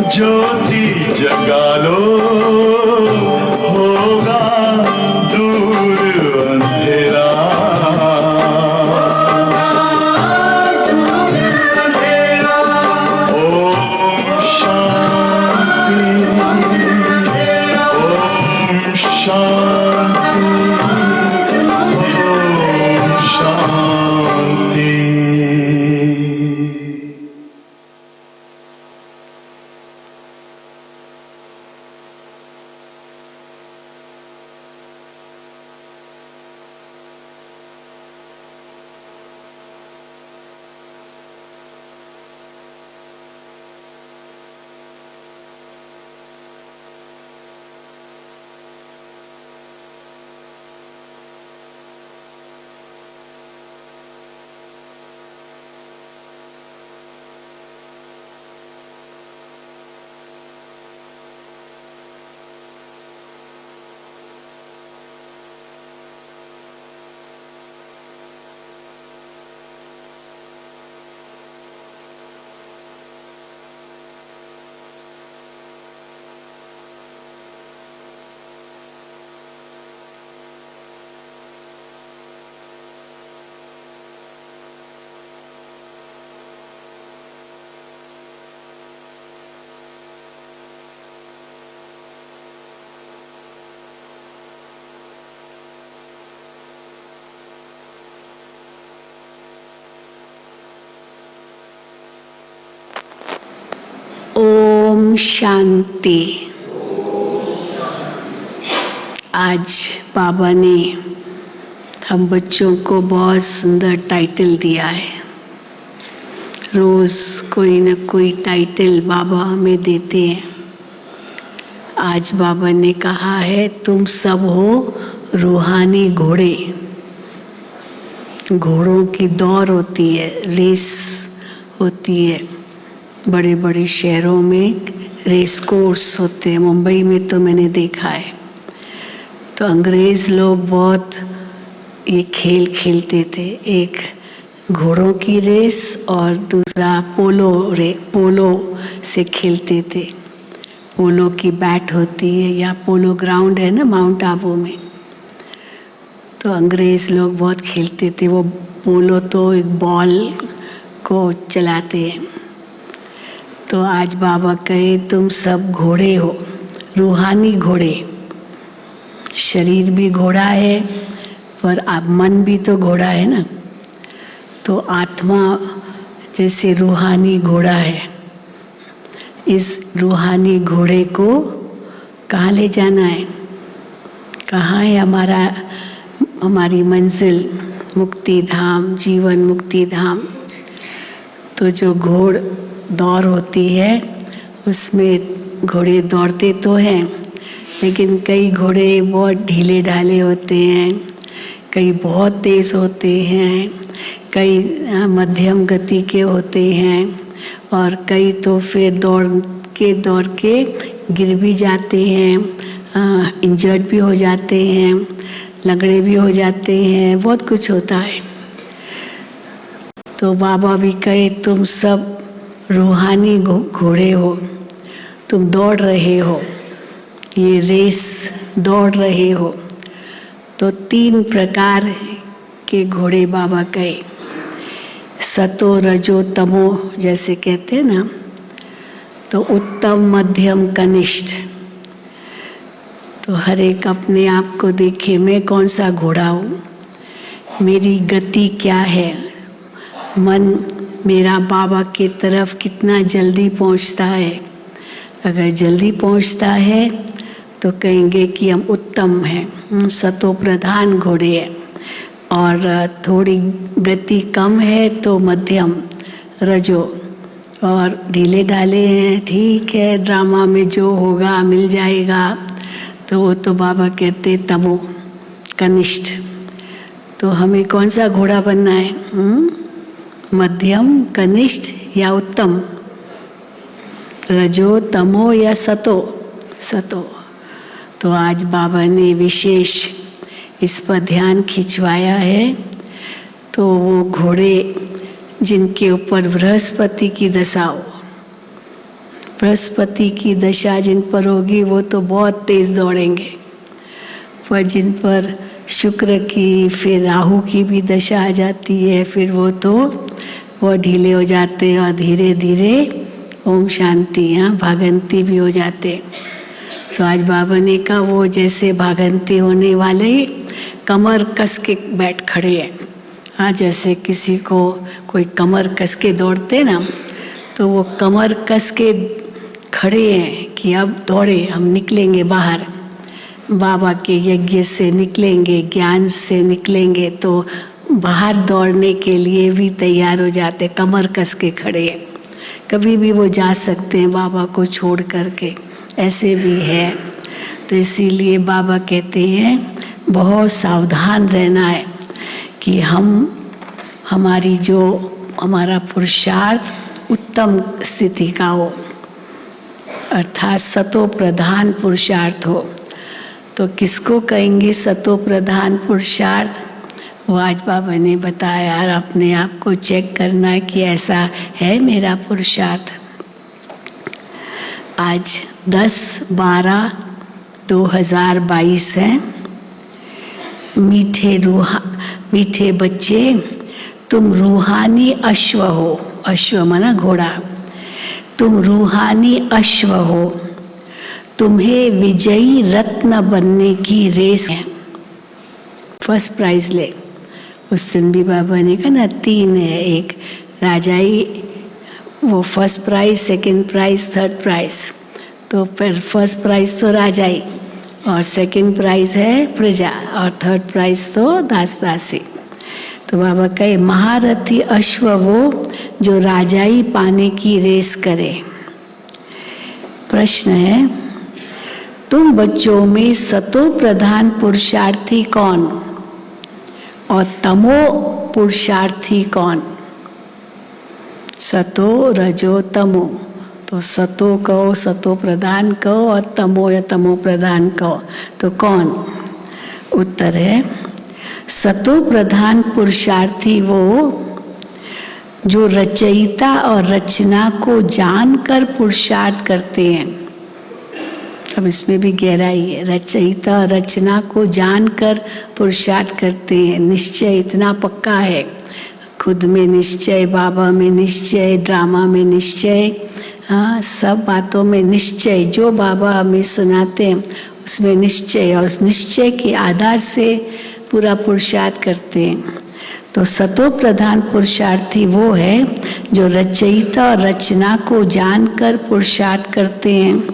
ज्योति जगा लो, होगा दूर अंधेरा। ओम शांति, ओम शांति, ओम शांति। ओम शांति। आज बाबा ने हम बच्चों को बहुत सुंदर टाइटल दिया है। रोज कोई न कोई टाइटल बाबा हमें देते हैं। आज बाबा ने कहा है तुम सब हो रूहानी घोड़े। घोड़ों की दौड़ होती है, रेस होती है। बड़े बड़े शहरों में रेस कोर्स होते हैं। मुंबई में तो मैंने देखा है। तो अंग्रेज़ लोग बहुत ये खेल खेलते थे। एक घोड़ों की रेस और दूसरा पोलो से खेलते थे। पोलो की बैट होती है, या पोलो ग्राउंड है ना माउंट आबू में, तो अंग्रेज़ लोग बहुत खेलते थे। वो पोलो तो एक बॉल को चलाते हैं। तो आज बाबा कहे तुम सब घोड़े हो, रूहानी घोड़े। शरीर भी घोड़ा है पर अब मन भी तो घोड़ा है ना। तो आत्मा जैसे रूहानी घोड़ा है। इस रूहानी घोड़े को कहाँ ले जाना है? कहाँ है हमारी मंजिल? मुक्ति धाम, जीवन मुक्ति धाम। तो जो घोड़ दौड़ होती है उसमें घोड़े दौड़ते तो हैं, लेकिन कई घोड़े बहुत ढीले ढाले होते हैं, कई बहुत तेज़ होते हैं, कई मध्यम गति के होते हैं, और कई तो फिर दौड़ के गिर भी जाते हैं, इंजर्ड भी हो जाते हैं, लंगड़े भी हो जाते हैं, बहुत कुछ होता है। तो बाबा भी कहे तुम सब रूहानी घोड़े हो, तुम दौड़ रहे हो, ये रेस दौड़ रहे हो। तो 3 प्रकार के घोड़े बाबा कहे, सतो रजो तमो जैसे कहते हैं ना, तो उत्तम मध्यम कनिष्ठ। तो हर एक अपने आप को देखे, मैं कौन सा घोड़ा हूँ, मेरी गति क्या है, मन मेरा बाबा की तरफ कितना जल्दी पहुँचता है। अगर जल्दी पहुँचता है तो कहेंगे कि हम उत्तम हैं, सतो प्रधान घोड़े हैं, और थोड़ी गति कम है तो मध्यम रजो, और ढीले ढाले हैं, ठीक है ड्रामा में जो होगा मिल जाएगा, तो वो तो बाबा कहते तमो कनिष्ठ। तो हमें कौन सा घोड़ा बनना है, मध्यम कनिष्ठ या उत्तम, रजो तमो या सतो? सतो। तो आज बाबा ने विशेष इस पर ध्यान खिंचवाया है। तो वो घोड़े जिनके ऊपर बृहस्पति की दशा हो, बृहस्पति की दशा जिन पर होगी वो तो बहुत तेज दौड़ेंगे, पर जिन पर शुक्र की फिर राहु की भी दशा आ जाती है, फिर वो ढीले हो जाते हैं और धीरे धीरे ओम शांति, यहाँ भागंती भी हो जाते। तो आज बाबा ने कहा वो जैसे भागंती होने वाले कमर कस के बैठ खड़े हैं। हाँ, जैसे किसी को कोई कमर कस के दौड़ते ना, तो वो कमर कस के खड़े हैं कि अब दौड़े, हम निकलेंगे बाहर, बाबा के यज्ञ से निकलेंगे, ज्ञान से निकलेंगे, तो बाहर दौड़ने के लिए भी तैयार हो जाते, कमर कस के खड़े हैं। कभी भी वो जा सकते हैं बाबा को छोड़ करके, ऐसे भी है। तो इसीलिए बाबा कहते हैं बहुत सावधान रहना है कि हमारा पुरुषार्थ उत्तम स्थिति का हो, अर्थात सतो प्रधान पुरुषार्थ हो। तो किसको कहेंगे सतो प्रधान पुरुषार्थ? वो आज बाबा ने बताया, और अपने आप को चेक करना है कि ऐसा है मेरा पुरुषार्थ। आज 10/12/2022 है। मीठे बच्चे, तुम रूहानी अश्व हो, अश्व माना घोड़ा, तुम रूहानी अश्व हो, तुम्हें विजयी रत्न बनने की रेस है, फर्स्ट प्राइज ले। उस दिन भी बाबा ने कहा ना 3 है, एक राजाई, वो first prize, second prize, third prize. तो फिर फर्स्ट प्राइज तो राजाई, और सेकंड प्राइज है प्रजा, और थर्ड प्राइज तो दास दासी। तो बाबा कहे महारथी अश्व वो जो राजाई पाने की रेस करे। प्रश्न है, तुम बच्चों में सतो प्रधान पुरुषार्थी कौन और तमो पुरुषार्थी कौन? सतो रजो तमो, तो सतो कहो, सतो प्रधान कहो, और तमो या तमो प्रधान कहो, तो कौन? उत्तर है सतो प्रधान पुरुषार्थी वो जो रचयिता और रचना को जानकर पुरुषार्थ करते हैं। अब इसमें भी गहराई है, रचयिता और रचना को जानकर पुरुषार्थ करते हैं। निश्चय इतना पक्का है, खुद में निश्चय, बाबा में निश्चय, ड्रामा में निश्चय, हाँ सब बातों में निश्चय, जो बाबा हमें सुनाते हैं उसमें निश्चय, और उस निश्चय के आधार से पूरा पुरुषार्थ करते हैं। तो सतो प्रधान पुरुषार्थी वो है जो रचयिता और रचना को जानकर पुरुषार्थ करते हैं,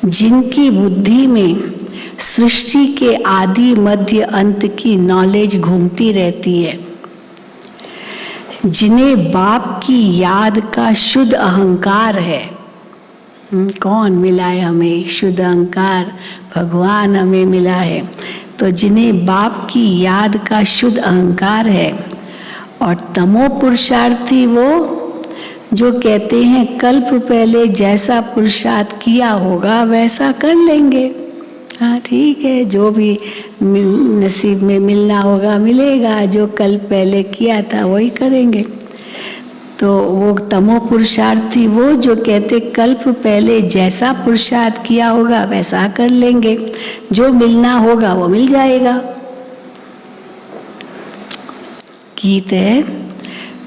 जिनकी बुद्धि में सृष्टि के आदि मध्य अंत की नॉलेज घूमती रहती है, जिन्हें बाप की याद का शुद्ध अहंकार है। कौन मिला है हमें शुद्ध अहंकार? भगवान हमें मिला है। तो जिन्हें बाप की याद का शुद्ध अहंकार है। और तमो पुरुषार्थी वो जो कहते हैं कल्प पहले जैसा पुरुषार्थ किया होगा वैसा कर लेंगे। हाँ ठीक है, जो भी नसीब में मिलना होगा मिलेगा, जो कल पहले किया था वही करेंगे। तो वो तमो पुरुषार्थी वो जो कहते कल्प पहले जैसा पुरुषार्थ किया होगा वैसा कर लेंगे, जो मिलना होगा वो मिल जाएगा। गीत है,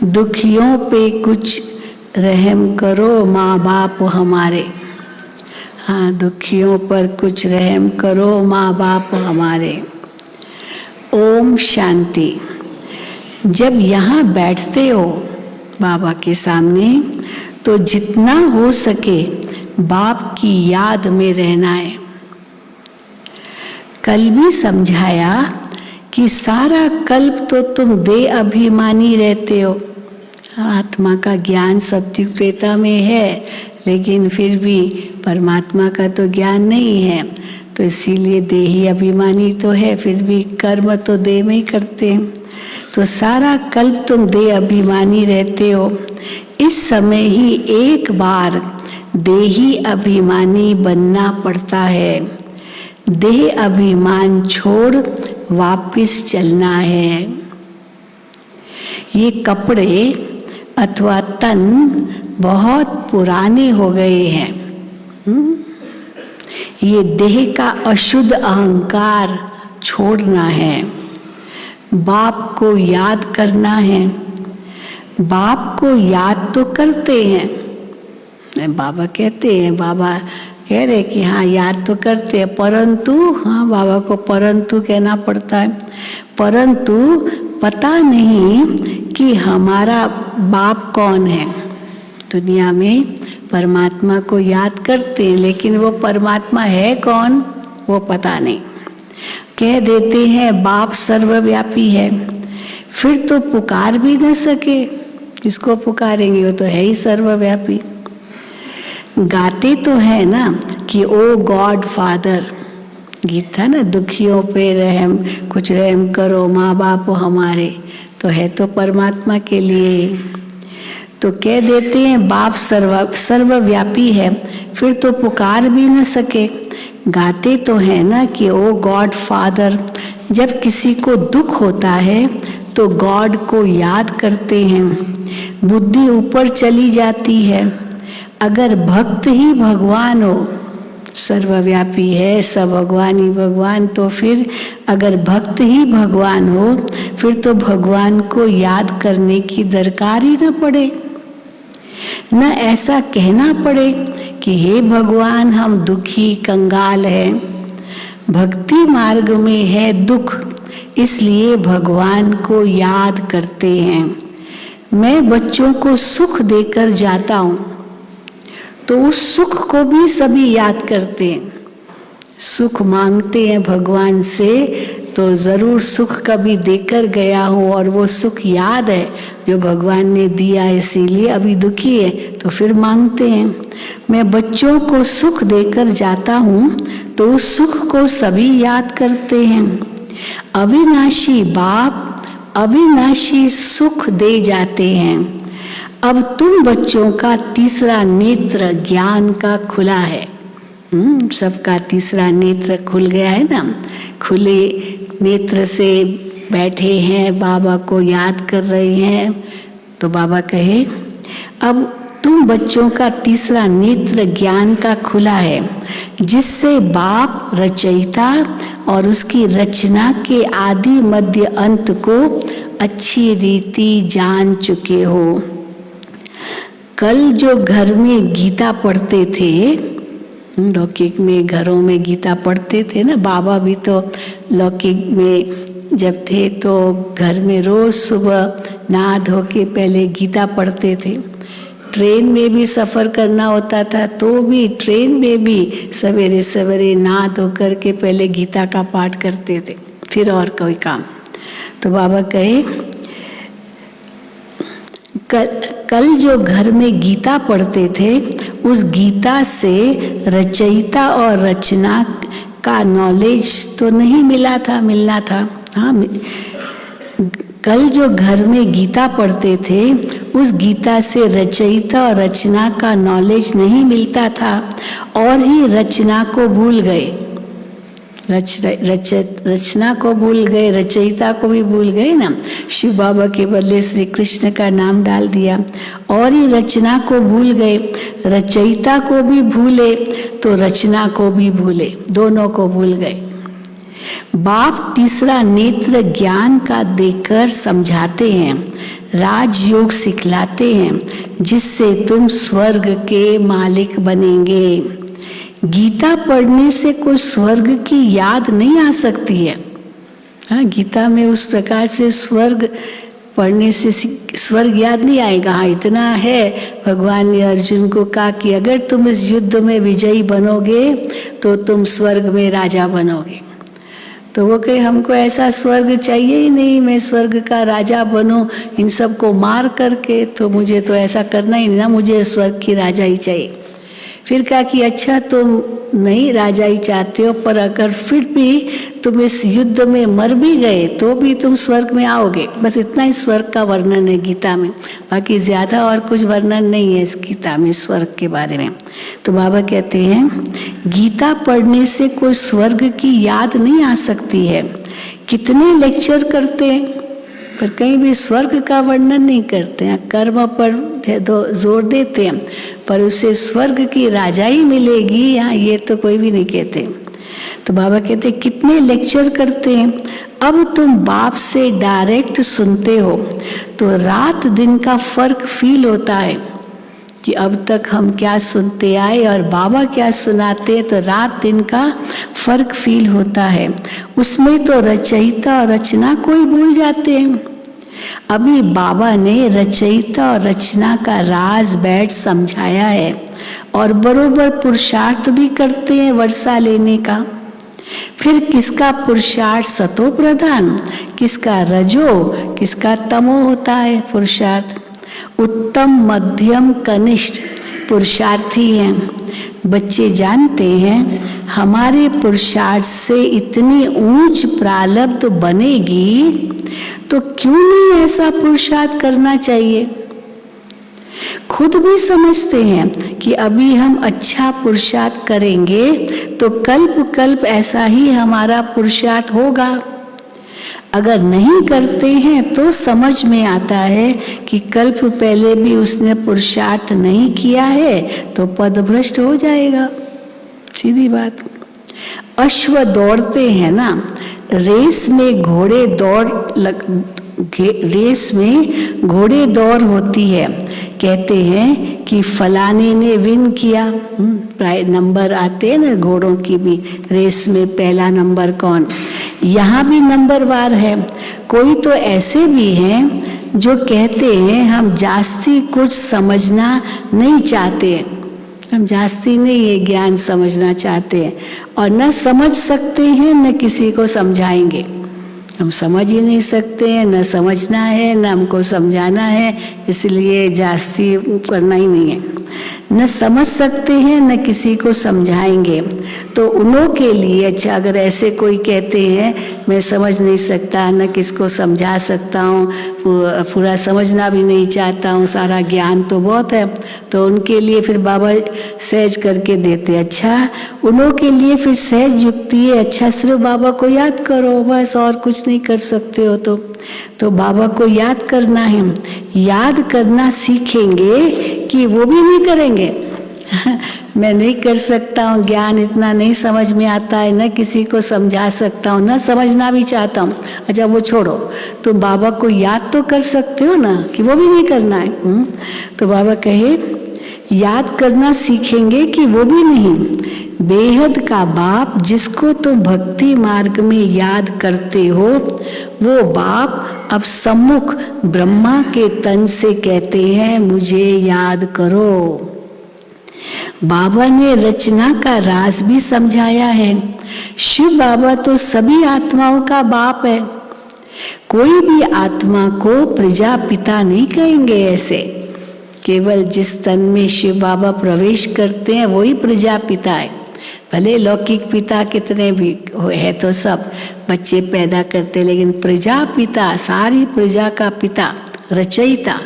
दुखियों पे कुछ रहम करो माँ बाप हमारे। हाँ, दुखियों पर कुछ रहम करो माँ बाप हमारे। ओम शांति। जब यहाँ बैठते हो बाबा के सामने तो जितना हो सके बाप की याद में रहना है। कल भी समझाया कि सारा कल्प तो तुम दे अभिमानी रहते हो। आत्मा का ज्ञान सत्युग त्रेता में है, लेकिन फिर भी परमात्मा का तो ज्ञान नहीं है, तो इसीलिए देही अभिमानी तो है, फिर भी कर्म तो देह में ही करते हैं। तो सारा कल्प तुम देह अभिमानी रहते हो। इस समय ही एक बार देही अभिमानी बनना पड़ता है। देह अभिमान छोड़ वापस चलना है। ये कपड़े अथवा तन बहुत पुराने हो गए हैं। ये देह का अशुद्ध अहंकार छोड़ना है। बाप को याद करना है। बाप को याद तो करते हैं, बाबा कहते हैं, बाबा कह रहे कि हाँ याद तो करते हैं, परंतु, हाँ बाबा को परंतु कहना पड़ता है, परंतु पता नहीं कि हमारा बाप कौन है। दुनिया में परमात्मा को याद करते हैं, लेकिन वो परमात्मा है कौन वो पता नहीं। कह देते हैं बाप सर्वव्यापी है, फिर तो पुकार भी न सके। किसको पुकारेंगे, वो तो है ही सर्वव्यापी। गाते तो है ना कि ओ गॉड फादर, गीत था ना, दुखियों पे रहम, कुछ रहम करो माँ बाप हमारे, तो है तो परमात्मा के लिए। तो कह देते हैं बाप सर्वव्यापी है, फिर तो पुकार भी न सके। गाते तो है ना कि ओ गॉड फादर, जब किसी को दुख होता है तो गॉड को याद करते हैं, बुद्धि ऊपर चली जाती है। अगर भक्त ही भगवान हो, सर्वव्यापी है, सब भगवान ही भगवान, तो फिर अगर भक्त ही भगवान हो, फिर तो भगवान को याद करने की दरकार ही न पड़े। न ऐसा कहना पड़े कि हे भगवान हम दुखी कंगाल हैं। भक्ति मार्ग में है दुख, इसलिए भगवान को याद करते हैं। मैं बच्चों को सुख देकर जाता हूँ, तो उस सुख को भी सभी याद करते हैं। सुख मांगते हैं भगवान से, तो ज़रूर सुख कभी देकर गया हूँ और वो सुख याद है जो भगवान ने दिया, इसीलिए अभी दुखी है तो फिर मांगते हैं। मैं बच्चों को सुख देकर जाता हूँ, तो उस सुख को सभी याद करते हैं। अविनाशी बाप अविनाशी सुख दे जाते हैं। अब तुम बच्चों का तीसरा नेत्र ज्ञान का खुला है। सबका तीसरा नेत्र खुल गया है ना, खुले नेत्र से बैठे हैं, बाबा को याद कर रहे हैं। तो बाबा कहे अब तुम बच्चों का तीसरा नेत्र ज्ञान का खुला है, जिससे बाप रचयिता और उसकी रचना के आदि मध्य अंत को अच्छी रीति जान चुके हो। कल जो घर में गीता पढ़ते थे, लौकिक में घरों में गीता पढ़ते थे ना, बाबा भी तो लौकिक में जब थे तो घर में रोज सुबह नहा धो के पहले गीता पढ़ते थे। ट्रेन में भी सफ़र करना होता था तो भी ट्रेन में भी सवेरे सवेरे नहा धो करके पहले गीता का पाठ करते थे, फिर और कोई काम। तो बाबा कहे कल जो घर में गीता पढ़ते थे, उस गीता से रचयिता और रचना का नॉलेज तो नहीं मिलना था। हाँ, कल जो घर में गीता पढ़ते थे, उस गीता से रचयिता और रचना का नॉलेज नहीं मिलता था, और ही रचना को भूल गए। रचना को भूल गए, रचयिता को भी भूल गए ना। शिव बाबा के बदले श्री कृष्ण का नाम डाल दिया, और ही रचना को भूल गए। रचयिता को भी भूले तो रचना को भी भूले, दोनों को भूल गए। बाप तीसरा नेत्र ज्ञान का देकर समझाते हैं, राजयोग सिखलाते हैं, जिससे तुम स्वर्ग के मालिक बनेंगे। गीता पढ़ने से कोई स्वर्ग की याद नहीं आ सकती है। हाँ, गीता में उस प्रकार से स्वर्ग पढ़ने से स्वर्ग याद नहीं आएगा। हाँ, इतना है, भगवान ने अर्जुन को कहा कि अगर तुम इस युद्ध में विजयी बनोगे तो तुम स्वर्ग में राजा बनोगे। तो वो कहे हमको ऐसा स्वर्ग चाहिए ही नहीं, मैं स्वर्ग का राजा बनूं इन सबको मार करके, तो मुझे तो ऐसा करना ही नहीं ना, मुझे स्वर्ग की राजा ही चाहिए। फिर कहा कि अच्छा तुम नहीं राजा ही चाहते हो, पर अगर फिर भी तुम इस युद्ध में मर भी गए तो भी तुम स्वर्ग में आओगे। बस इतना ही स्वर्ग का वर्णन है गीता में, बाकी ज्यादा और कुछ वर्णन नहीं है इस गीता में स्वर्ग के बारे में। तो बाबा कहते हैं गीता पढ़ने से कोई स्वर्ग की याद नहीं आ सकती है। कितने लेक्चर करते हैं पर कहीं भी स्वर्ग का वर्णन नहीं करते हैं, कर्म पर जोर देते हैं, पर उससे स्वर्ग की राजाई मिलेगी यहाँ ये तो कोई भी नहीं कहते। तो बाबा कहते कितने लेक्चर करते हैं, अब तुम बाप से डायरेक्ट सुनते हो तो रात दिन का फर्क फील होता है कि अब तक हम क्या सुनते आए और बाबा क्या सुनाते, तो रात दिन का फर्क फील होता है। उसमें तो रचयिता और रचना कोई भूल जाते हैं। अभी बाबा ने रचयिता और रचना का राज बैठ समझाया है और बरोबर पुरुषार्थ भी करते हैं वर्षा लेने का। फिर किसका पुरुषार्थ सतो प्रधान, किसका रजो, किसका तमो होता है पुरुषार्थ। उत्तम मध्यम कनिष्ठ पुरुषार्थी हैं। बच्चे जानते हैं हमारे पुरुषार्थ से इतनी ऊंच प्रारब्ध बनेगी तो क्यों नहीं ऐसा पुरुषार्थ करना चाहिए। खुद भी समझते हैं कि अभी हम अच्छा पुरुषार्थ करेंगे तो कल्प कल्प ऐसा ही हमारा पुरुषार्थ होगा। अगर नहीं करते हैं तो समझ में आता है कि कल्प पहले भी उसने पुरुषार्थ नहीं किया है तो पदभ्रष्ट हो जाएगा, सीधी बात। अश्व दौड़ते हैं ना, रेस में घोड़े दौड़ होती है, कहते हैं कि फलाने ने विन किया, नंबर आते हैं ना घोड़ों की भी, रेस में पहला नंबर कौन। यहाँ भी नंबर वार है। कोई तो ऐसे भी हैं जो कहते हैं हम जास्ती कुछ समझना नहीं चाहते, हम जास्ती नहीं ये ज्ञान समझना चाहते हैं और न समझ सकते हैं न किसी को समझाएंगे। हम समझ ही नहीं सकते हैं, न समझना है न हमको समझाना है, इसलिए जास्ती करना ही नहीं है। न समझ सकते हैं न किसी को समझाएंगे। तो उन्हों के लिए अच्छा, अगर ऐसे कोई कहते हैं मैं समझ नहीं सकता न किसको समझा सकता हूँ, पूरा समझना भी नहीं चाहता हूँ, सारा ज्ञान तो बहुत है, तो उनके लिए फिर बाबा सहज करके देते। अच्छा, उन्हों के लिए फिर सहज युक्ति है, अच्छा सिर्फ बाबा को याद करो बस, और कुछ नहीं कर सकते हो तो बाबा को याद करना है। याद करना सीखेंगे कि वो भी नहीं करेंगे। मैं नहीं कर सकता हूँ, ज्ञान इतना नहीं समझ में आता है, न किसी को समझा सकता हूँ, न समझना भी चाहता हूँ। अच्छा वो छोड़ो, तो बाबा को याद तो कर सकते हो ना, कि वो भी नहीं करना है। तो बाबा कहे याद करना सीखेंगे कि वो भी नहीं। बेहद का बाप जिसको तुम भक्ति मार्ग में याद करते हो, वो बाप अब सम्मुख ब्रह्मा के तन से कहते हैं मुझे याद करो। बाबा ने रचना का राज भी समझाया है। शिव बाबा तो सभी आत्माओं का बाप है। कोई भी आत्मा को प्रजापिता नहीं कहेंगे ऐसे, केवल जिस तन में शिव बाबा प्रवेश करते हैं वही प्रजापिता है। भले लौकिक पिता कितने भी है तो सब बच्चे पैदा करते, लेकिन प्रजापिता, सारी प्रजा का पिता, रचयिता,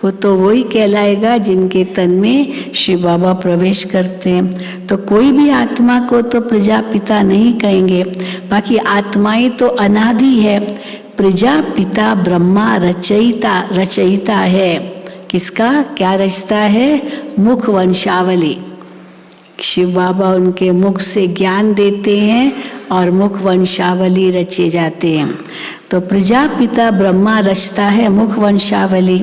वो तो वही कहलाएगा जिनके तन में शिव बाबा प्रवेश करते हैं। तो कोई भी आत्मा को तो प्रजापिता नहीं कहेंगे। बाकी आत्माएं तो अनादि है। प्रजापिता ब्रह्मा रचयिता है। किसका क्या रचता है? मुख वंशावली। शिव बाबा उनके मुख से ज्ञान देते हैं और मुख वंशावली रचे जाते हैं। तो प्रजापिता ब्रह्मा रचता है मुख वंशावली।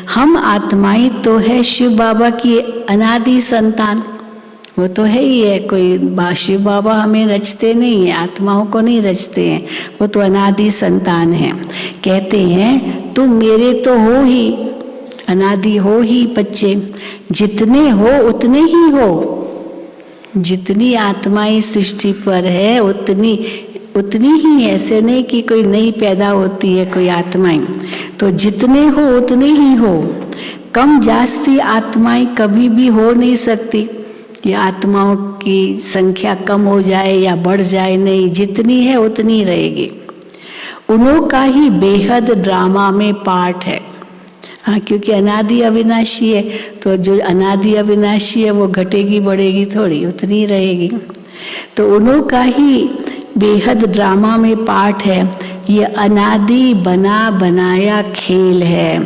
हम आत्माएं तो है शिव बाबा की अनादि संतान, वो तो है ही है। कोई शिव बाबा हमें रचते नहीं है, आत्माओं को नहीं रचते हैं, वो तो अनादि संतान है। कहते हैं तुम मेरे तो हो ही, अनादि हो ही बच्चे, जितने हो उतने ही हो। जितनी आत्माएं सृष्टि पर है उतनी ही, ऐसे नहीं कि कोई नई पैदा होती है कोई आत्माएं, तो जितने हो उतने ही हो। कम जास्ती आत्माएं कभी भी हो नहीं सकती, ये आत्माओं की संख्या कम हो जाए या बढ़ जाए, नहीं, जितनी है उतनी रहेगी। उन्हों का ही बेहद ड्रामा में पार्ट है। हाँ, क्योंकि अनादि अविनाशी है, तो जो अनादि अविनाशी है वो घटेगी बढ़ेगी थोड़ी, उतनी रहेगी। तो उन्हों का ही बेहद ड्रामा में पार्ट है। ये अनादि बना बनाया खेल है।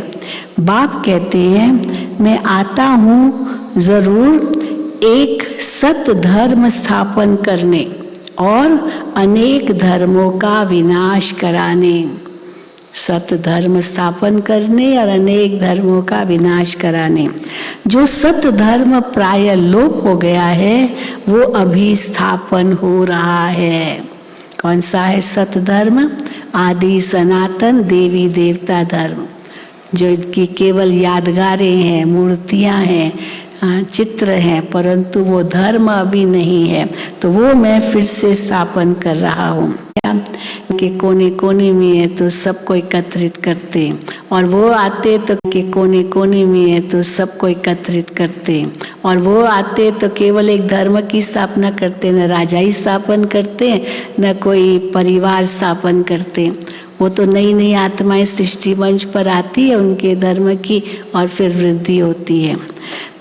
बाप कहते हैं मैं आता हूँ जरूर एक सत धर्म स्थापन करने और अनेक धर्मों का विनाश कराने। सत धर्म स्थापन करने और अनेक धर्मों का विनाश कराने। जो सत धर्म प्राय लोप हो गया है वो अभी स्थापन हो रहा है। कौन सा है सत धर्म? आदि सनातन देवी देवता धर्म, जो कि केवल यादगारें हैं, मूर्तियां हैं, चित्र हैं, परंतु वो धर्म अभी नहीं है। तो वो मैं फिर से स्थापन कर रहा हूँ। के कोने कोने में है तो सबको एकत्रित करते, और वो आते तो के कोने कोने में है तो सबको एकत्रित करते, और वो आते तो केवल एक धर्म की स्थापना करते, न राजा ही स्थापन करते न कोई परिवार स्थापन करते। वो तो नई नई आत्माएं सृष्टि मंच पर आती है उनके धर्म की, और फिर वृद्धि होती है।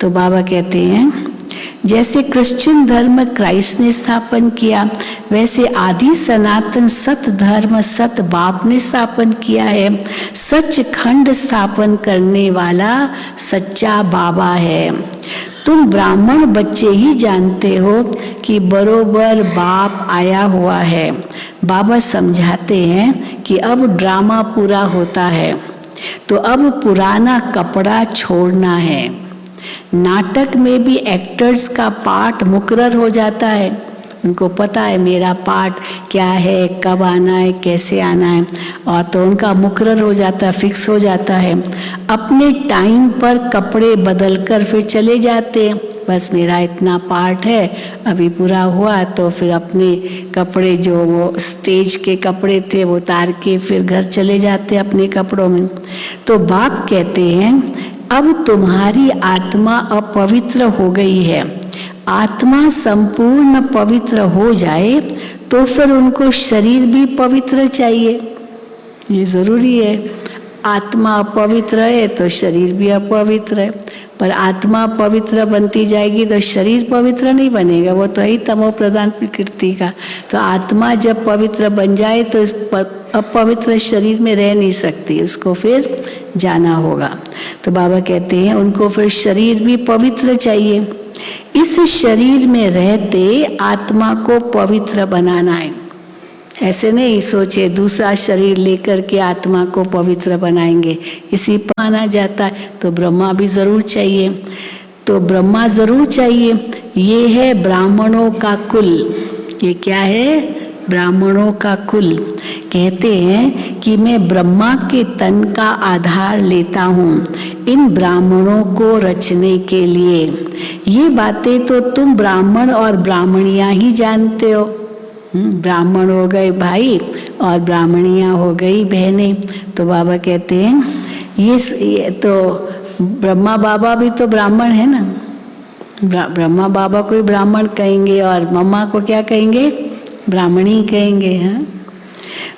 तो बाबा कहते हैं जैसे क्रिश्चियन धर्म क्राइस्ट ने स्थापन किया, वैसे आदि सनातन सत धर्म सत बाप ने स्थापन किया है। सच खंड स्थापन करने वाला सच्चा बाबा है। तुम ब्राह्मण बच्चे ही जानते हो कि बरोबर बाप आया हुआ है। बाबा समझाते हैं कि अब ड्रामा पूरा होता है, तो अब पुराना कपड़ा छोड़ना है। नाटक में भी एक्टर्स का पार्ट मुकर्रर हो जाता है, उनको पता है मेरा पार्ट क्या है, कब आना है, कैसे आना है, और तो उनका मुकर्रर हो जाता है, फिक्स हो जाता है। अपने टाइम पर कपड़े बदलकर फिर चले जाते हैं, बस मेरा इतना पार्ट है अभी पूरा हुआ, तो फिर अपने कपड़े जो वो स्टेज के कपड़े थे वो उतार के फिर घर चले जाते अपने कपड़ों में। तो बाप कहते हैं अब तुम्हारी आत्मा अपवित्र हो गई है। आत्मा संपूर्ण पवित्र हो जाए तो फिर उनको शरीर भी पवित्र चाहिए, ये जरूरी है। आत्मा अपवित्र है तो शरीर भी अपवित्र है, पर आत्मा पवित्र बनती जाएगी तो शरीर पवित्र नहीं बनेगा, वो तो ही तमो प्रधान प्रकृति का। तो आत्मा जब पवित्र बन जाए तो इस अपवित्र शरीर में रह नहीं सकती, उसको फिर जाना होगा। तो बाबा कहते हैं उनको फिर शरीर भी पवित्र चाहिए। इस शरीर में रहते आत्मा को पवित्र बनाना है। ऐसे नहीं सोचे दूसरा शरीर लेकर के आत्मा को पवित्र बनाएंगे, इसी पर माना जाता है। तो ब्रह्मा भी जरूर चाहिए, तो ब्रह्मा जरूर चाहिए। ये है ब्राह्मणों का कुल। ये क्या है? ब्राह्मणों का कुल। कहते हैं कि मैं ब्रह्मा के तन का आधार लेता हूँ इन ब्राह्मणों को रचने के लिए। ये बातें तो तुम ब्राह्मण और ब्राह्मणियाँ ही जानते हो। ब्राह्मण हो गए भाई और ब्राह्मणियाँ हो गई बहनें। तो बाबा कहते हैं ये तो ब्रह्मा बाबा भी तो ब्राह्मण है ना। ब्रह्मा बाबा को ही ब्राह्मण कहेंगे और मम्मा को क्या कहेंगे? ब्राह्मणी कहेंगे। हाँ,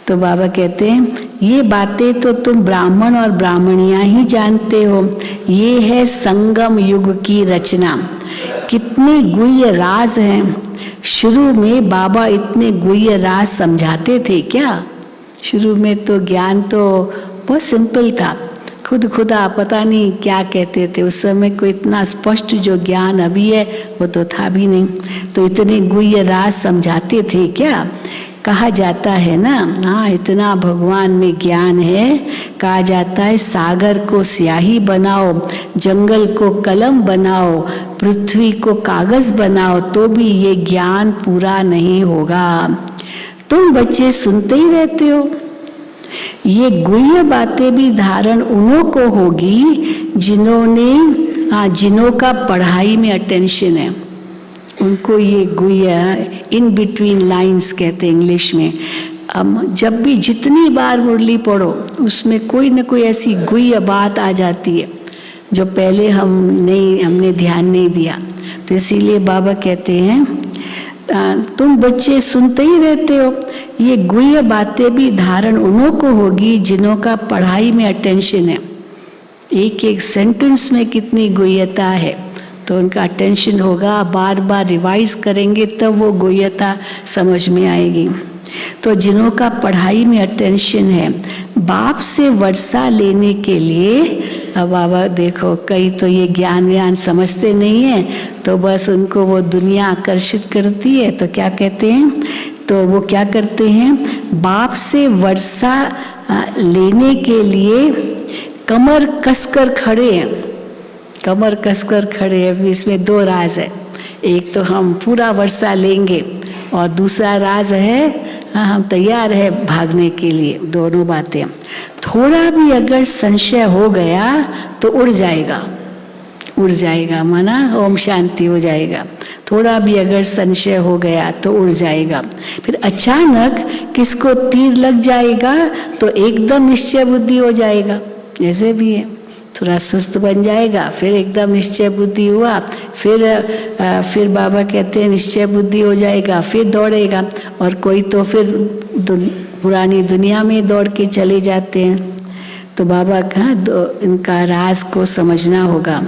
तो बाबा कहते हैं ये बातें तो तुम ब्राह्मण और ब्राह्मणियाँ ही जानते हो। ये है संगम युग की रचना। कितने गुह्य राज हैं। शुरू में बाबा इतने गुह्य राज समझाते थे क्या? शुरू में तो ज्ञान तो बहुत सिंपल था। खुदा पता नहीं क्या कहते थे उस समय को, इतना स्पष्ट जो ज्ञान अभी है वो तो था भी नहीं। तो इतने गुह्य राज समझाते थे क्या? कहा जाता है ना, हाँ इतना भगवान में ज्ञान है। कहा जाता है सागर को स्याही बनाओ, जंगल को कलम बनाओ, पृथ्वी को कागज बनाओ, तो भी ये ज्ञान पूरा नहीं होगा। तुम बच्चे सुनते ही रहते हो। ये गुह्य बातें भी धारण उन्हों को होगी जिन्हों का पढ़ाई में अटेंशन है। उनको ये गुह्य, इन बिटवीन लाइंस कहते हैं इंग्लिश में। अब जब भी जितनी बार मुरली पढ़ो उसमें कोई ना कोई ऐसी गुह्य बात आ जाती है जो पहले हमने ध्यान नहीं दिया। तो इसीलिए बाबा कहते हैं तुम बच्चे सुनते ही रहते हो। ये गुह्य बातें भी धारण उन्हों को होगी जिन्हों का पढ़ाई में अटेंशन है। एक एक सेंटेंस में कितनी गुह्यता है, तो उनका अटेंशन होगा, बार बार रिवाइज करेंगे तब वो गुह्यता समझ में आएगी। तो जिन्हों का पढ़ाई में अटेंशन है, बाप से वर्षा लेने के लिए, अब बाबा देखो कई तो ये ज्ञान समझते नहीं है, तो बस उनको वो दुनिया आकर्षित करती है। तो क्या कहते हैं, तो वो क्या करते हैं, बाप से वर्षा लेने के लिए कमर कसकर खड़े हैं। कमर कसकर खड़े हैं। इसमें दो राज है, एक तो हम पूरा वर्षा लेंगे और दूसरा राज है हम तैयार है भागने के लिए। दोनों बातें। थोड़ा भी अगर संशय हो गया तो उड़ जाएगा माना ओम शांति हो जाएगा। थोड़ा भी अगर संशय हो गया तो उड़ जाएगा। फिर अचानक किसको तीर लग जाएगा तो एकदम निश्चय बुद्धि हो जाएगा। जैसे भी है, थोड़ा सुस्त बन जाएगा, फिर एकदम निश्चय बुद्धि हुआ, फिर बाबा कहते हैं निश्चय बुद्धि हो जाएगा, फिर दौड़ेगा। और कोई तो फिर पुरानी दुनिया में दौड़ के चले जाते हैं। तो बाबा का इनका राज को समझना होगा।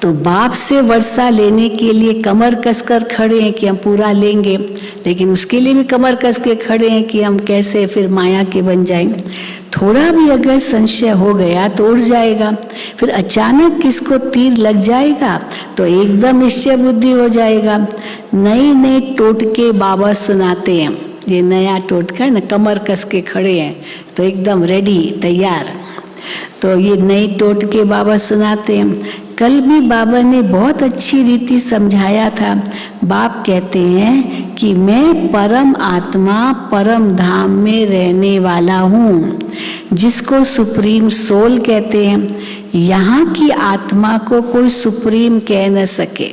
तो बाप से वर्षा लेने के लिए कमर कसकर खड़े हैं कि हम पूरा लेंगे, लेकिन उसके लिए भी कमर कस के खड़े हैं कि हम कैसे फिर माया के बन जाएं। थोड़ा भी अगर संशय हो गया तो उड़ जाएगा। फिर अचानक किसको तीर लग जाएगा तो एकदम निश्चय बुद्धि हो जाएगा। नए टोटके बाबा सुनाते हैं। ये नया टोटका है ना, कमर कस के खड़े हैं तो एकदम रेडी तैयार। तो ये नए टोटके बाबा सुनाते हैं। कल भी बाबा ने बहुत अच्छी रीति समझाया था। बाप कहते हैं कि मैं परम आत्मा परम धाम में रहने वाला हूँ, जिसको सुप्रीम सोल कहते हैं। यहाँ की आत्मा को कोई सुप्रीम कह न सके।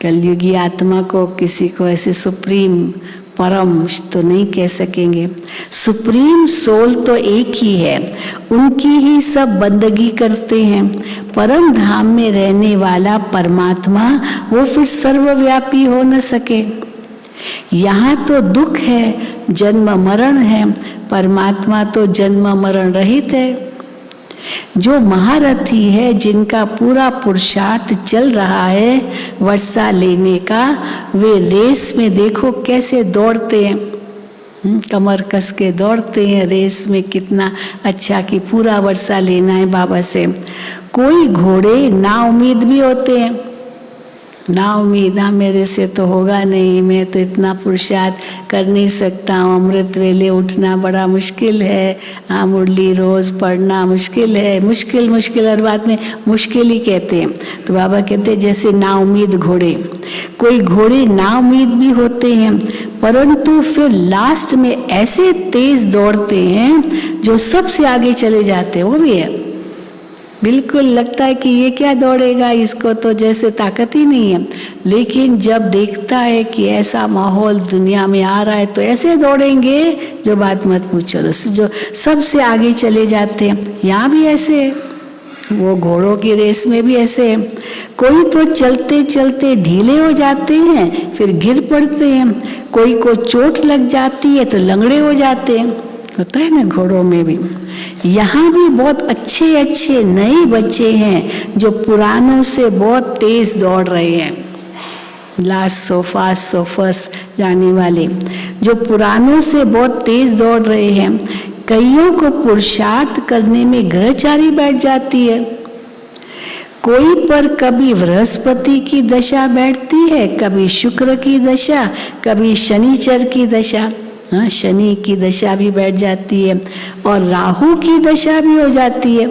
कलयुगी आत्मा को किसी को ऐसे सुप्रीम परम तो नहीं कह सकेंगे। सुप्रीम सोल तो एक ही है, उनकी ही सब बंदगी करते हैं। परम धाम में रहने वाला परमात्मा वो फिर सर्वव्यापी हो न सके। यहाँ तो दुख है, जन्म मरण है, परमात्मा तो जन्म मरण रहित है। जो महारथी है, जिनका पूरा पुरुषार्थ चल रहा है वर्षा लेने का, वे रेस में देखो कैसे दौड़ते हैं। कमर कस के दौड़ते हैं रेस में। कितना अच्छा कि पूरा वर्षा लेना है बाबा से। कोई घोड़े ना उम्मीद भी होते हैं। ना उम्मीद, हाँ मेरे से तो होगा नहीं, मैं तो इतना पुरुषार्थ कर नहीं सकता हूँ, अमृत वेले उठना बड़ा मुश्किल है, हाँ मुरली रोज पढ़ना मुश्किल है। मुश्किल हर बात में मुश्किल ही कहते हैं। तो बाबा कहते हैं जैसे ना उम्मीद घोड़े, कोई घोड़े ना उम्मीद भी होते हैं, परंतु फिर लास्ट में ऐसे तेज दौड़ते हैं जो सबसे आगे चले जाते हैं। वो भी है, बिल्कुल लगता है कि ये क्या दौड़ेगा, इसको तो जैसे ताकत ही नहीं है। लेकिन जब देखता है कि ऐसा माहौल दुनिया में आ रहा है तो ऐसे दौड़ेंगे जो बात मत पूछो, जो सबसे आगे चले जाते हैं। यहाँ भी ऐसे है, वो घोड़ों की रेस में भी ऐसे है। कोई तो चलते चलते ढीले हो जाते हैं, फिर गिर पड़ते हैं। कोई को चोट लग जाती है तो लंगड़े हो जाते हैं। होता है ना घोड़ों में भी। यहाँ भी बहुत अच्छे अच्छे नए बच्चे हैं जो पुरानों से बहुत तेज दौड़ रहे हैं। लास्ट सो फर्स्ट जाने वाले जो पुरानों से बहुत तेज दौड़ रहे हैं। कईयों को पुरुषार्थ करने में ग्रहचारी बैठ जाती है। कोई पर कभी बृहस्पति की दशा बैठती है, कभी शुक्र की दशा, कभी शनिचर की दशा, हाँ शनि की दशा भी बैठ जाती है और राहु की दशा भी हो जाती है।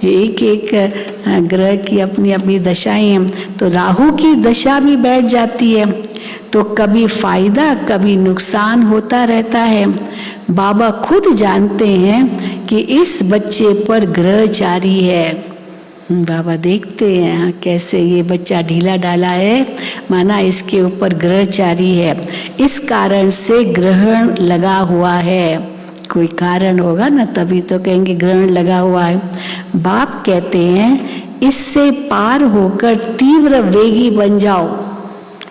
एक एक ग्रह की अपनी अपनी दशाएं हैं, तो राहु की दशा भी बैठ जाती है, तो कभी फायदा कभी नुकसान होता रहता है। बाबा खुद जानते हैं कि इस बच्चे पर ग्रहचारी है। बाबा देखते हैं कैसे ये बच्चा ढीला डाला है, माना इसके ऊपर ग्रहचारी है, इस कारण से ग्रहण लगा हुआ है। कोई कारण होगा ना, तभी तो कहेंगे ग्रहण लगा हुआ है। बाप कहते हैं इससे पार होकर तीव्र वेगी बन जाओ,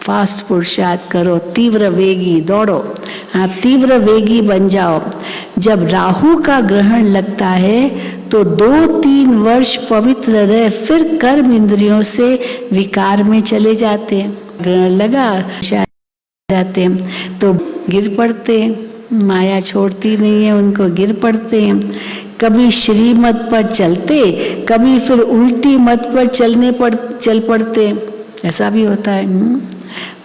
फास्ट पुरुषार्थ करो, तीव्र वेगी दौड़ो, हाँ तीव्र वेगी बन जाओ। जब राहु का ग्रहण लगता है तो 2-3 वर्ष पवित्र रह, फिर कर्म इंद्रियों से विकार में चले जाते हैं। ग्रहण लगा जाते हैं तो गिर पड़ते हैं, माया छोड़ती नहीं है उनको, गिर पड़ते हैं। कभी श्रीमत पर चलते, कभी फिर उल्टी मत पर चल पड़ते, ऐसा भी होता है।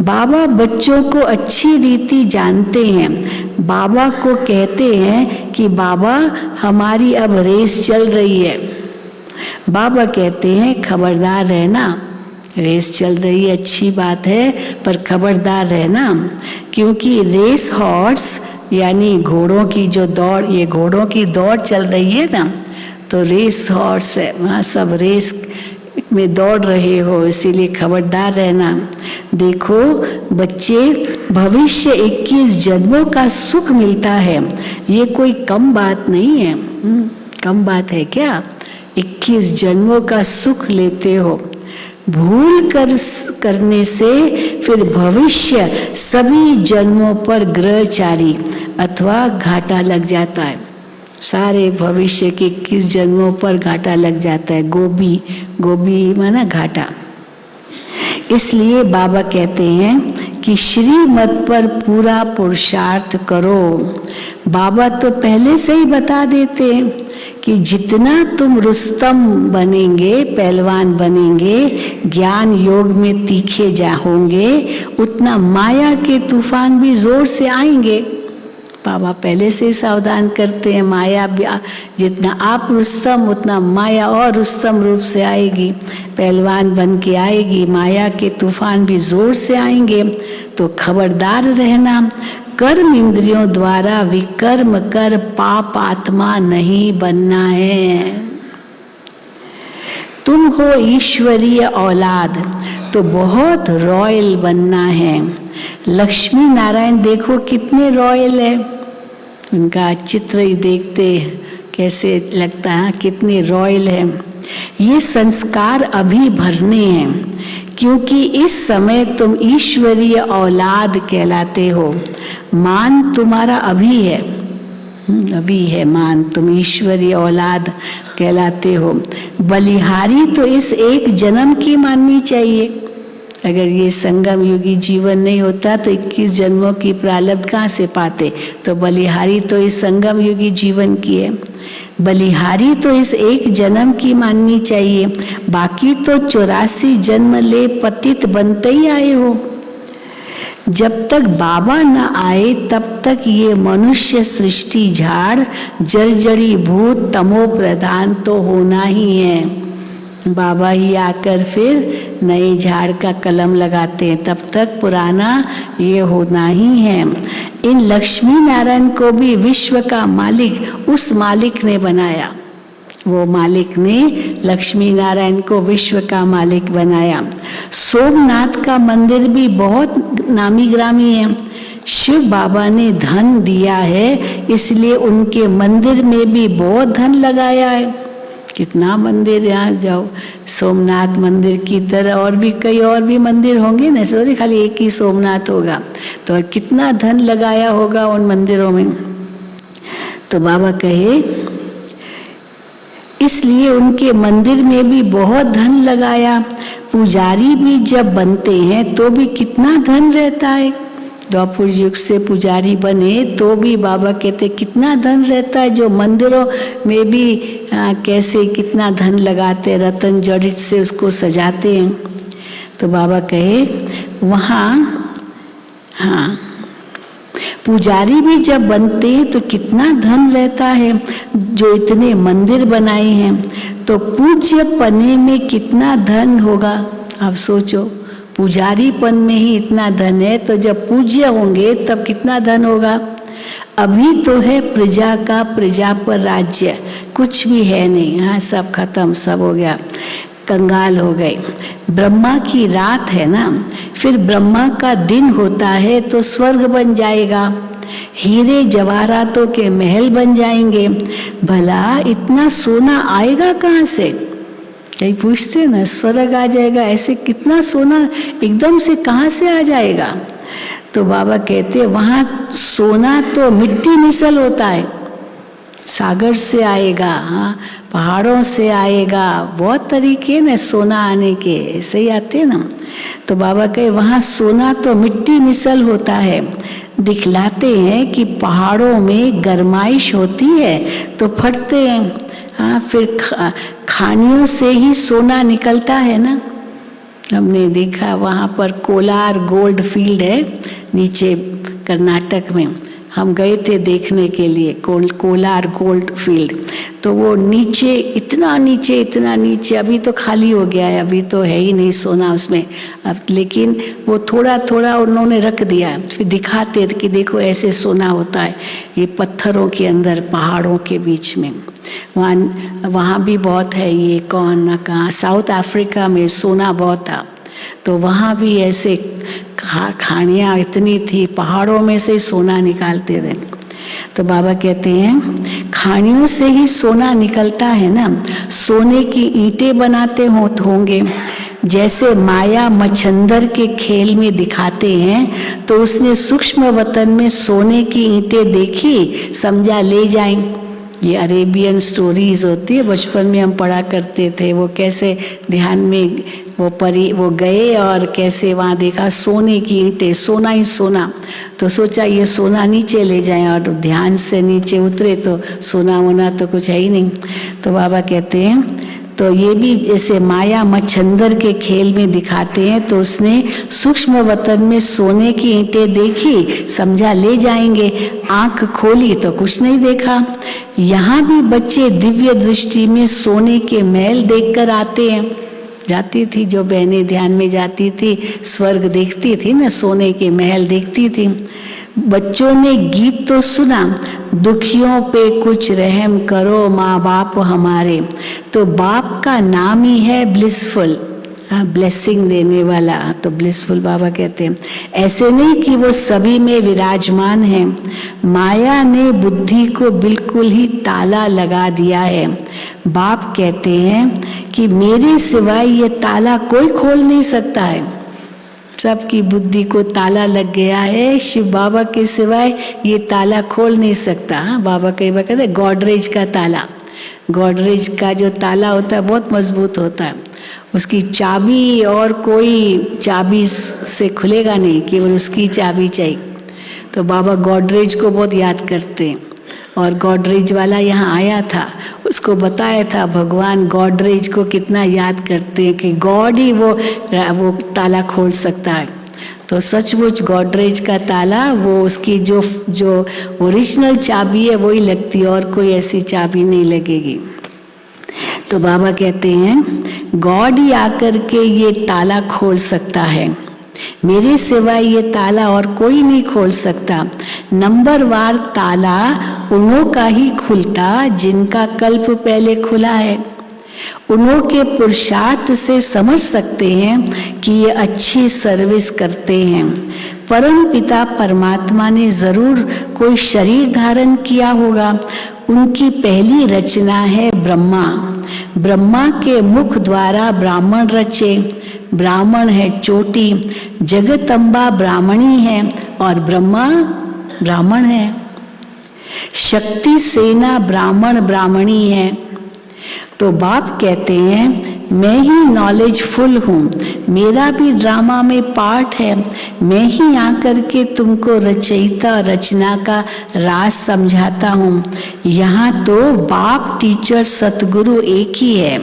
बाबा बच्चों को अच्छी रीति जानते हैं। बाबा को कहते हैं कि बाबा हमारी अब रेस चल रही है। बाबा कहते हैं खबरदार रहना, रेस चल रही है अच्छी बात है, पर खबरदार रहना, क्योंकि रेस हॉर्स यानी घोड़ों की जो दौड़, ये घोड़ों की दौड़ चल रही है ना, तो रेस हॉर्स है, वहाँ सब रेस में दौड़ रहे हो, इसीलिए खबरदार रहना। देखो बच्चे, भविष्य 21 जन्मों का सुख मिलता है, ये कोई कम बात नहीं है। कम बात है क्या? 21 जन्मों का सुख लेते हो। भूल करने से फिर भविष्य सभी जन्मों पर ग्रहचारी अथवा घाटा लग जाता है। सारे भविष्य के 21 जन्मों पर घाटा लग जाता है। गोभी माना घाटा। इसलिए बाबा कहते हैं कि श्रीमत पर पूरा पुरुषार्थ करो। बाबा तो पहले से ही बता देते हैं कि जितना तुम रुस्तम बनेंगे, पहलवान बनेंगे, ज्ञान योग में तीखे होंगे, उतना माया के तूफान भी जोर से आएंगे। बाबा पहले से सावधान करते हैं, माया जितना आप रुस्तम उतना माया और रुस्तम रूप से आएगी, पहलवान बन के आएगी, माया के तूफान भी जोर से आएंगे। तो खबरदार रहना, कर्म इंद्रियों द्वारा विकर्म कर पाप आत्मा नहीं बनना है। तुम हो ईश्वरीय औलाद तो बहुत रॉयल बनना है। लक्ष्मी नारायण देखो कितने रॉयल है, उनका चित्र ही देखते कैसे लगता है कितने रॉयल है। ये संस्कार अभी भरने हैं, क्योंकि इस समय तुम ईश्वरीय औलाद कहलाते हो। मान तुम्हारा अभी है, अभी है मान, तुम ईश्वरीय औलाद कहलाते हो। बलिहारी तो इस एक जन्म की माननी चाहिए। अगर ये संगम युगी जीवन नहीं होता तो 21 जन्मों की प्रारब्ध कहाँ से पाते। तो बलिहारी तो इस संगम युगी जीवन की है। बलिहारी तो इस एक जन्म की माननी चाहिए, बाकी तो 84 जन्म ले पतित बनते ही आए हो। जब तक बाबा न आए तब तक ये मनुष्य सृष्टि झाड़ जर्जरी भूत तमो प्रधान तो होना ही है। बाबा ही आकर फिर नए झाड़ का कलम लगाते हैं, तब तक पुराना ये होना ही है। इन लक्ष्मी नारायण को भी विश्व का मालिक उस मालिक ने बनाया। वो मालिक ने लक्ष्मी नारायण को विश्व का मालिक बनाया। सोमनाथ का मंदिर भी बहुत नामी ग्रामी है। शिव बाबा ने धन दिया है, इसलिए उनके मंदिर में भी बहुत धन लगाया है। कितना मंदिर, यहाँ जाओ सोमनाथ मंदिर की तरह और भी कई और भी मंदिर होंगे ना, सॉरी खाली एक ही सोमनाथ होगा, तो कितना धन लगाया होगा उन मंदिरों में। तो बाबा कहे इसलिए उनके मंदिर में भी बहुत धन लगाया। पुजारी भी जब बनते हैं तो भी कितना धन रहता है, द्वापर युग से पुजारी बने तो भी बाबा कहते कितना धन रहता है, जो मंदिरों में भी कैसे कितना धन लगाते, रतन जड़ित से उसको सजाते हैं। तो बाबा कहे वहाँ हाँ पुजारी भी जब बनते हैं तो कितना धन रहता है, जो इतने मंदिर बनाए हैं तो पूज्य पने में कितना धन होगा। आप सोचो, पुजारीपन में ही इतना धन है तो जब पूज्य होंगे तब कितना धन होगा। अभी तो है प्रजा का प्रजा पर राज्य, कुछ भी है नहीं, हाँ सब खत्म, सब हो गया, कंगाल हो गए। ब्रह्मा की रात है ना, फिर ब्रह्मा का दिन होता है तो स्वर्ग बन जाएगा, हीरे जवाहरातों के महल बन जाएंगे। भला इतना सोना आएगा कहाँ से? कहीं पूछते ना, स्वर्ग आ जाएगा, ऐसे कितना सोना एकदम से कहाँ से आ जाएगा? तो बाबा कहते वहाँ सोना तो मिट्टी मिसल होता है, सागर से आएगा, हाँ पहाड़ों से आएगा, बहुत तरीके न सोना आने के, ऐसे ही आते हैं ना। तो बाबा कहे वहाँ सोना तो मिट्टी मिसल होता है। दिखलाते हैं कि पहाड़ों में गरमाइश होती है तो फटते हैं, हाँ फिर खानियों से ही सोना निकलता है ना। हमने देखा वहाँ पर कोलार गोल्ड फील्ड है नीचे कर्नाटक में, हम गए थे देखने के लिए कोलार गोल्ड फील्ड। तो वो नीचे इतना नीचे, अभी तो खाली हो गया है, अभी तो है ही नहीं सोना उसमें अब, लेकिन वो थोड़ा थोड़ा उन्होंने रख दिया, फिर दिखाते कि देखो ऐसे सोना होता है, ये पत्थरों के अंदर पहाड़ों के बीच में। वहाँ भी बहुत है, ये कौन ना कहाँ साउथ अफ्रीका में सोना बहुत था, तो वहाँ भी ऐसे खानियाँ इतनी थी, पहाड़ों में से सोना निकालते थे। तो बाबा कहते हैं खानियों से ही सोना निकलता है ना, सोने की ईंटें बनाते होंगे, जैसे माया मच्छंदर के खेल में दिखाते हैं। तो उसने सूक्ष्म वतन में सोने की ईंटें देखी, समझा ले जाएं। ये अरेबियन स्टोरीज होती है, बचपन में हम पढ़ा करते थे, वो कैसे ध्यान में वो गए और कैसे वहाँ देखा सोने की ईंटें, सोना ही सोना, तो सोचा ये सोना नीचे ले जाएं, और ध्यान से नीचे उतरे तो सोना वोना तो कुछ है ही नहीं। तो बाबा कहते हैं तो ये भी जैसे माया मच्छंदर के खेल में दिखाते हैं, तो उसने सूक्ष्म वतन में सोने की ईंटें देखी, समझा ले जाएंगे, आंख खोली तो कुछ नहीं देखा। यहाँ भी बच्चे दिव्य दृष्टि में सोने के महल देखकर आते हैं। जाती थी जो बहनें ध्यान में जाती थी, स्वर्ग देखती थी ना, सोने के महल देखती थी। बच्चों ने गीत तो सुना, दुखियों पे कुछ रहम करो माँ बाप हमारे, तो बाप का नाम ही है ब्लिसफुल, ब्लेसिंग देने वाला, तो ब्लिसफुल बाबा कहते हैं। ऐसे नहीं कि वो सभी में विराजमान है, माया ने बुद्धि को बिल्कुल ही ताला लगा दिया है। बाप कहते हैं कि मेरे सिवाय ये ताला कोई खोल नहीं सकता है, सबकी बुद्धि को ताला लग गया है, शिव बाबा के सिवाय ये ताला खोल नहीं सकता। बाबा कई बार कहते हैं गॉडरेज का ताला, गॉडरेज का जो ताला होता है बहुत मजबूत होता है, उसकी चाबी और कोई चाबी से खुलेगा नहीं, केवल उसकी चाबी चाहिए। तो बाबा गॉडरेज को बहुत याद करते हैं, और गॉडरेज वाला यहाँ आया था, उसको बताया था भगवान गॉडरेज को कितना याद करते हैं कि गॉड ही वो ताला खोल सकता है। तो सचमुच गॉडरेज का ताला वो उसकी जो ओरिजिनल चाबी है वही लगती है, और कोई ऐसी चाबी नहीं लगेगी। तो बाबा कहते हैं गॉड ही आकर के ये ताला खोल सकता है, मेरे सिवाय ये ताला और कोई नहीं खोल सकता। नंबरवार ताला उन्हों का ही खुलता जिनका कल्प पहले खुला है। उन्हों के पुरुषार्थ से समझ सकते हैं कि ये अच्छी सर्विस करते हैं। परम पिता परमात्मा ने जरूर कोई शरीर धारण किया होगा। उनकी पहली रचना है ब्रह्मा, ब्रह्मा के मुख द्वारा ब्राह्मण रचे, ब्राह्मण है चोटी, जगदम्बा ब्राह्मणी है और ब्रह्मा ब्राह्मण है। शक्ति सेना ब्राह्मण ब्राह्मणी है। तो बाप कहते हैं मैं ही नॉलेजफुल हूँ, मेरा भी ड्रामा में पार्ट है, मैं ही आकर के तुमको रचयिता रचना का राज समझाता हूँ। यहाँ तो बाप, टीचर, सतगुरु एक ही है,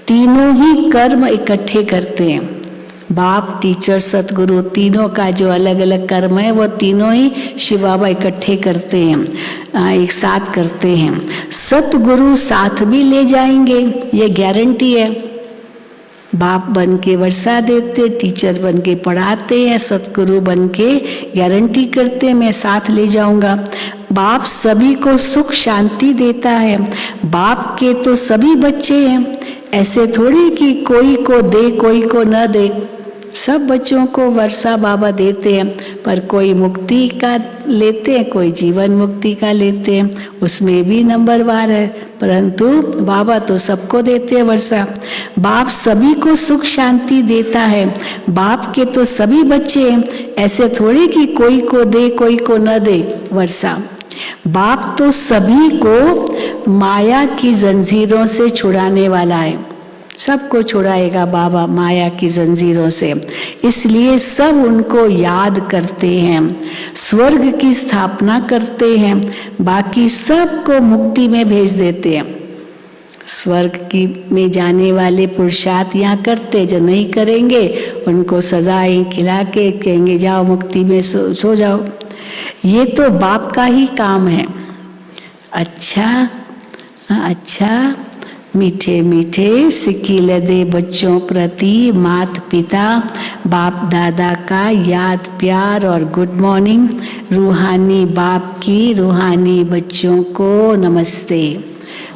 तीनों ही कर्म इकट्ठे करते हैं। बाप, टीचर, सतगुरु तीनों का जो अलग अलग कर्म है वो तीनों ही शिव बाबा इकट्ठे करते हैं, एक साथ करते हैं। सतगुरु साथ भी ले जाएंगे, ये गारंटी है। बाप बन के वर्षा देते, टीचर बन के पढ़ाते हैं, सतगुरु बन के गारंटी करते हैं मैं साथ ले जाऊंगा। बाप सभी को सुख शांति देता है, बाप के तो सभी बच्चे हैं, ऐसे थोड़ी कि कोई को दे कोई को न दे। सब बच्चों को वर्षा बाबा देते हैं, पर कोई मुक्ति का लेते हैं, कोई जीवन मुक्ति का लेते हैं, उसमें भी नंबरवार है, परंतु बाबा तो सबको देते हैं वर्षा। बाप सभी को सुख शांति देता है, बाप के तो सभी बच्चे हैं, ऐसे थोड़ी कि कोई को दे कोई को न दे वर्षा। बाप तो सभी को माया की जंजीरों से छुड़ाने वाला है, सबको छुड़ाएगा बाबा माया की जंजीरों से, इसलिए सब उनको याद करते हैं, स्वर्ग की स्थापना करते हैं, बाकी सबको मुक्ति में भेज देते हैं। स्वर्ग की में जाने वाले पुरुषार्थ यहाँ करते, जो नहीं करेंगे उनको सजाएं खिला के कहेंगे जाओ मुक्ति में सो जाओ। ये तो बाप का ही काम है। अच्छा मीठे मीठे सिकील दे बच्चों प्रति मात पिता बाप दादा का याद प्यार और गुड मॉर्निंग। रूहानी बाप की रूहानी बच्चों को नमस्ते।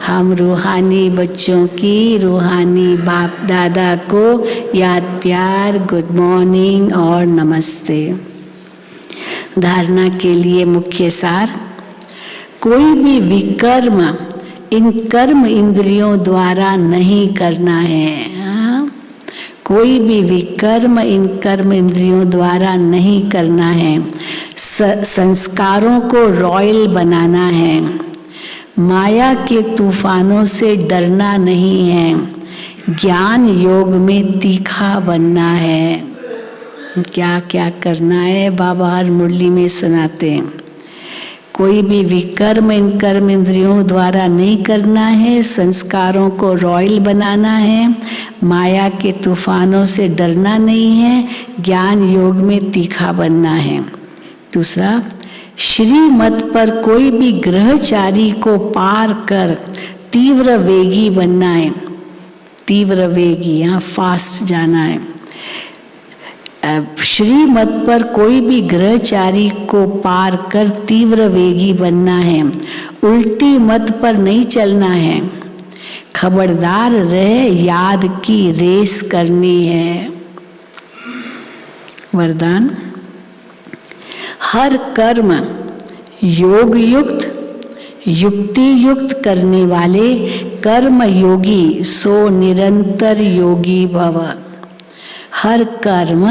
हम रूहानी बच्चों की रूहानी बाप दादा को याद प्यार गुड मॉर्निंग और नमस्ते। धारणा के लिए मुख्य सार, कोई भी विकर्म इन कर्म इंद्रियों द्वारा नहीं करना है। कोई भी विकर्म इन कर्म इंद्रियों द्वारा नहीं करना है। संस्कारों को रॉयल बनाना है, माया के तूफानों से डरना नहीं है, ज्ञान योग में तीखा बनना है। क्या क्या करना है बाबा हर मुरली में सुनाते हैं। कोई भी विकर्म इन कर्म इंद्रियों द्वारा नहीं करना है, संस्कारों को रॉयल बनाना है, माया के तूफानों से डरना नहीं है, ज्ञान योग में तीखा बनना है। दूसरा, श्रीमत पर कोई भी ग्रहचारी को पार कर तीव्र वेगी बनना है। तीव्र वेगी, यहाँ फास्ट जाना है। श्रीमत पर कोई भी ग्रहचारी को पार कर तीव्र वेगी बनना है, उल्टी मत पर नहीं चलना है। खबरदार रहे, याद की रेस करनी है। वरदान, हर कर्म योग युक्त युक्ति युक्त करने वाले कर्म योगी सो निरंतर योगी भव। हर कर्म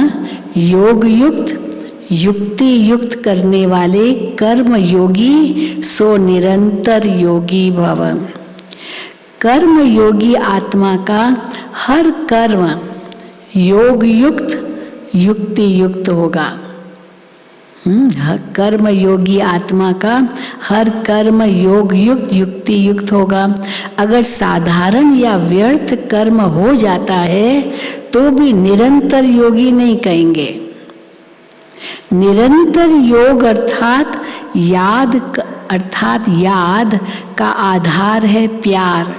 योग युक्त युक्ति युक्त करने वाले कर्म योगी सो निरंतर योगी भव। कर्म योगी आत्मा का हर कर्म योग युक्त युक्ति युक्त होगा। कर्म योगी आत्मा का हर कर्म योग युक्त युक्ति युक्त होगा। अगर साधारण या व्यर्थ कर्म हो जाता है तो भी निरंतर योगी नहीं कहेंगे। निरंतर योग अर्थात याद का आधार है प्यार।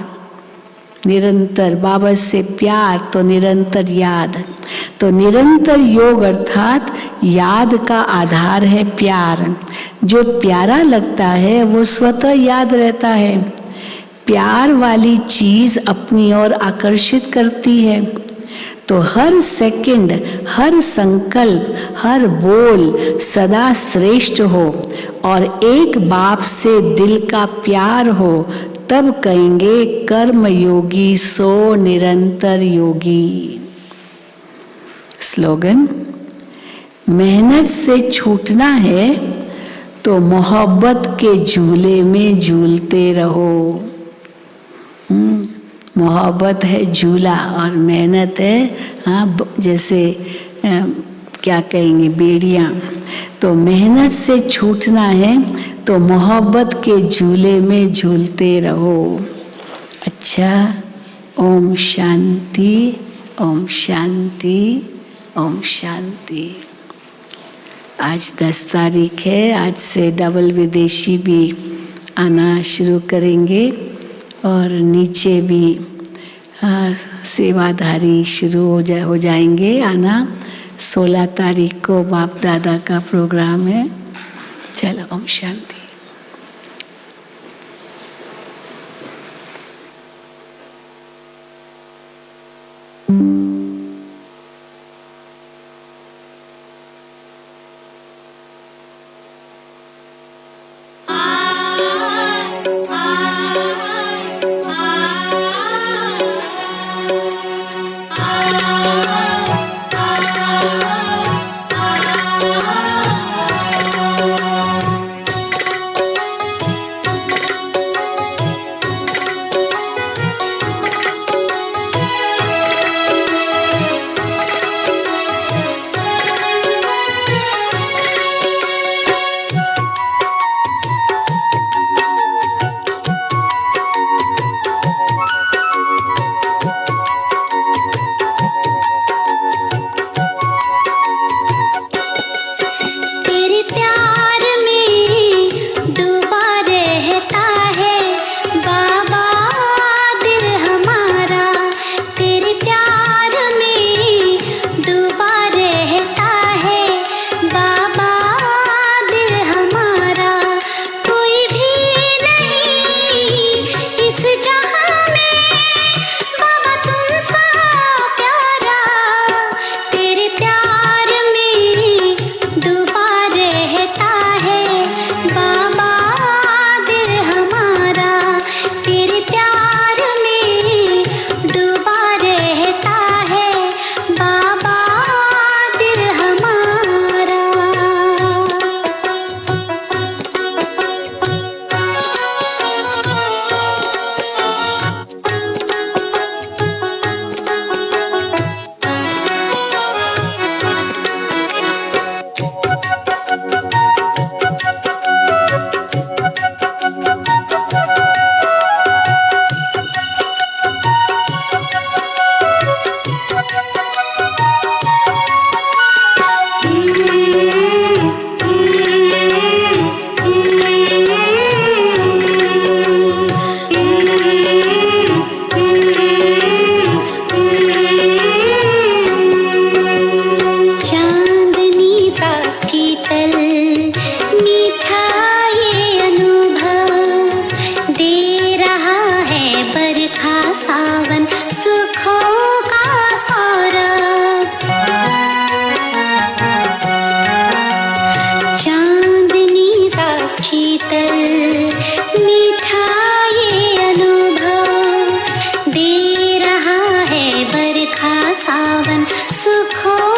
निरंतर बाबा से प्यार तो निरंतर याद, तो निरंतर योग अर्थात याद का आधार है प्यार। जो प्यारा लगता है वो स्वतः याद रहता है। प्यार वाली चीज अपनी ओर आकर्षित करती है। तो हर सेकंड, हर संकल्प, हर बोल सदा श्रेष्ठ हो और एक बाप से दिल का प्यार हो, तब कहेंगे कर्म योगी सो निरंतर योगी। स्लोगन, मेहनत से छूटना है तो मोहब्बत के झूले में झूलते रहो। मोहब्बत है झूला और मेहनत है जैसे क्या कहेंगे बेड़ियाँ। तो मेहनत से छूटना है तो मोहब्बत के झूले में झूलते रहो। अच्छा, ओम शांति, ओम शांति, ओम शांति। आज 10 तारीख है, आज से डबल विदेशी भी आना शुरू करेंगे और नीचे भी सेवाधारी शुरू हो जाएंगे आना। 16 तारीख को बाप दादा का प्रोग्राम है। चलो, ओम शांति। सावन सुखों